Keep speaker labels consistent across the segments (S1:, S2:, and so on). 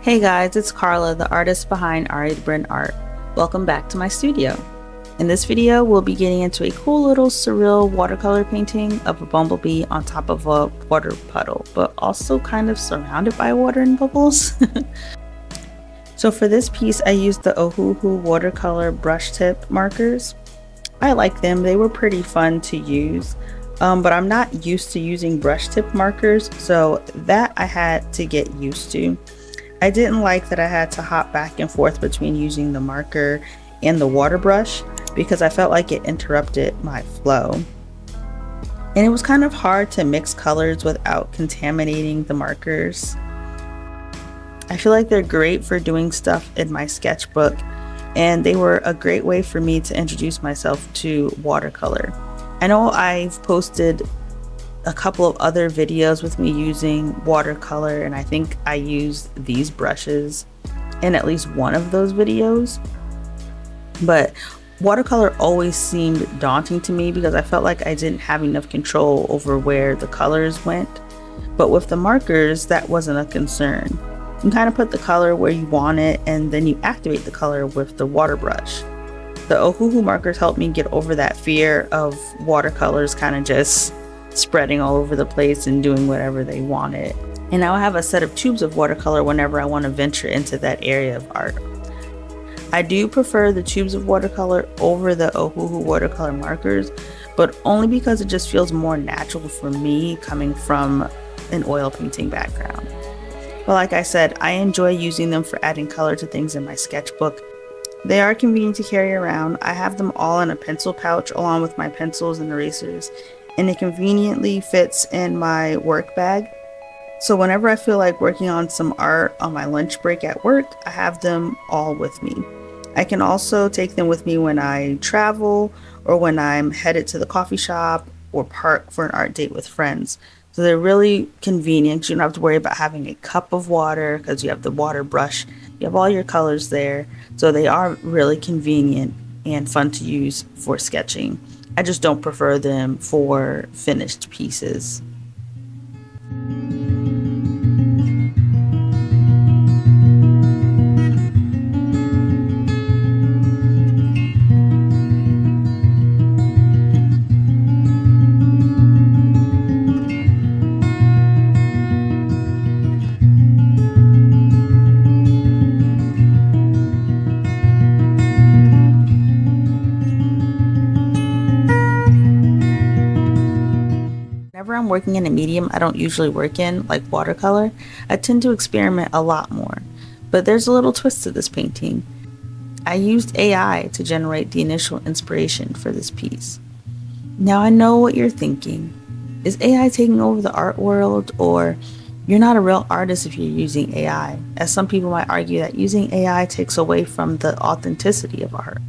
S1: Hey guys, it's Carla, the artist behind Ari the Brand Art. Welcome back to my studio. In this video, we'll be getting into a cool little surreal watercolor painting of a bumblebee on top of a water puddle, but also kind of surrounded by water and bubbles. So for this piece, I used the Ohuhu Watercolor Brush Markers. I like them, they were pretty fun to use. But I'm not used to using brush tip markers, so that I had to get used to. I didn't like that I had to hop back and forth between using the marker and the water brush because I felt like it interrupted my flow. And it was kind of hard to mix colors without contaminating the markers. I feel like they're great for doing stuff in my sketchbook, and they were a great way for me to introduce myself to watercolor. I know I've posted a couple of other videos with me using watercolor, and I think I used these brushes in at least one of those videos. But watercolor always seemed daunting to me because I felt like I didn't have enough control over where the colors went. But with the markers, that wasn't a concern. You can kind of put the color where you want it, and then you activate the color with the water brush. The Ohuhu markers helped me get over that fear of watercolors kind of just spreading all over the place and doing whatever they wanted. And now I have a set of tubes of watercolor whenever I want to venture into that area of art. I do prefer the tubes of watercolor over the Ohuhu watercolor markers, but only because it just feels more natural for me coming from an oil painting background. But like I said, I enjoy using them for adding color to things in my sketchbook. They are convenient to carry around. I have them all in a pencil pouch along with my pencils and erasers, and it conveniently fits in my work bag. So whenever I feel like working on some art on my lunch break at work, I have them all with me. I can also take them with me when I travel or when I'm headed to the coffee shop or park for an art date with friends. So they're really convenient. You don't have to worry about having a cup of water because you have the water brush. You have all your colors there. So they are really convenient and fun to use for sketching. I just don't prefer them for finished pieces. Whenever I'm working in a medium I don't usually work in, like watercolor, I tend to experiment a lot more. But there's a little twist to this painting. I used AI to generate the initial inspiration for this piece. Now I know what you're thinking. Is AI taking over the art world, or you're not a real artist if you're using AI? As some people might argue that using AI takes away from the authenticity of art.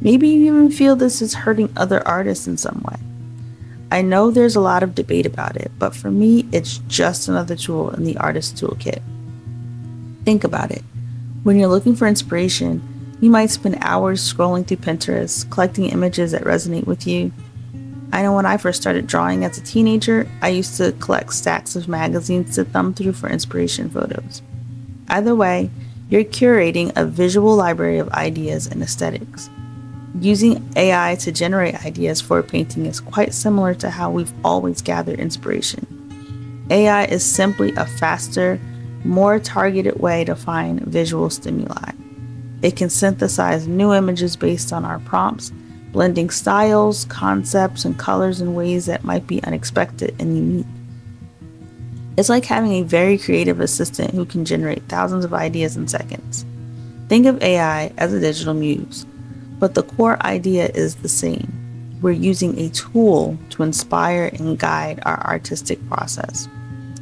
S1: Maybe you even feel this is hurting other artists in some way. I know there's a lot of debate about it, but for me, it's just another tool in the artist's toolkit. Think about it. When you're looking for inspiration, you might spend hours scrolling through Pinterest, collecting images that resonate with you. I know when I first started drawing as a teenager, I used to collect stacks of magazines to thumb through for inspiration photos. Either way, you're curating a visual library of ideas and aesthetics. Using AI to generate ideas for a painting is quite similar to how we've always gathered inspiration. AI is simply a faster, more targeted way to find visual stimuli. It can synthesize new images based on our prompts, blending styles, concepts, and colors in ways that might be unexpected and unique. It's like having a very creative assistant who can generate thousands of ideas in seconds. Think of AI as a digital muse. But the core idea is the same. We're using a tool to inspire and guide our artistic process.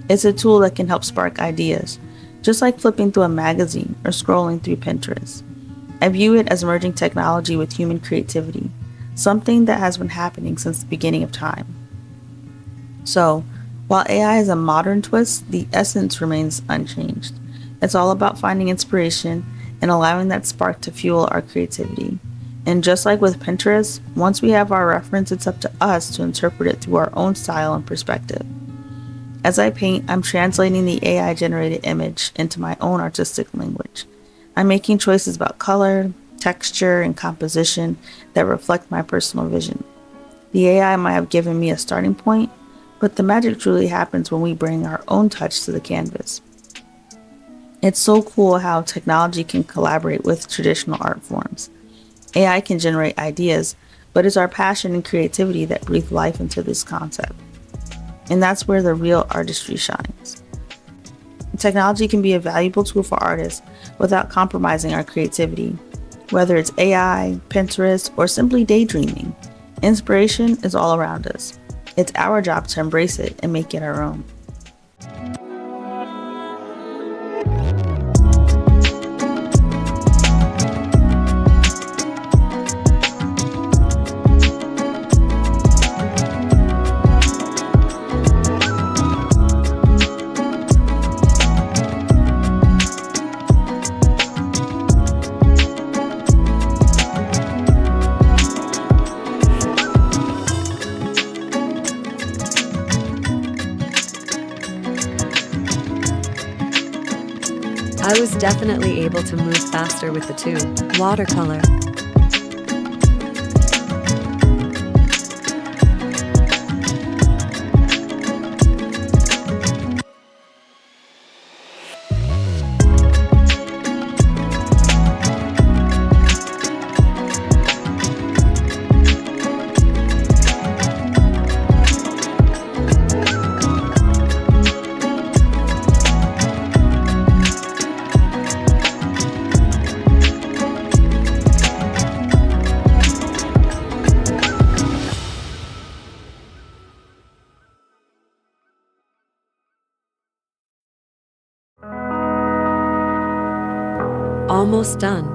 S1: It's a tool that can help spark ideas, just like flipping through a magazine or scrolling through Pinterest. I view it as merging technology with human creativity, something that has been happening since the beginning of time. So, while AI is a modern twist, the essence remains unchanged. It's all about finding inspiration and allowing that spark to fuel our creativity. And just like with Pinterest, once we have our reference, it's up to us to interpret it through our own style and perspective. As I paint, I'm translating the AI generated image into my own artistic language. I'm making choices about color, texture, and composition that reflect my personal vision. The AI might have given me a starting point, but the magic truly happens when we bring our own touch to the canvas. It's so cool how technology can collaborate with traditional art forms. AI can generate ideas, but it's our passion and creativity that breathe life into this concept. And that's where the real artistry shines. Technology can be a valuable tool for artists without compromising our creativity. Whether it's AI, Pinterest, or simply daydreaming, inspiration is all around us. It's our job to embrace it and make it our own.
S2: I was definitely able to move faster with the two. Watercolor. Almost done.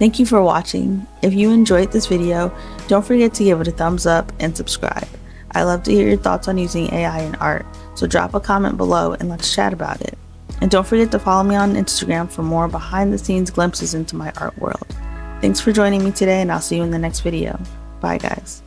S1: Thank you for watching. If you enjoyed this video, don't forget to give it a thumbs up and subscribe. I love to hear your thoughts on using AI in art, so drop a comment below and let's chat about it. And don't forget to follow me on Instagram for more behind the scenes glimpses into my art world. Thanks for joining me today, and I'll see you in the next video. Bye guys.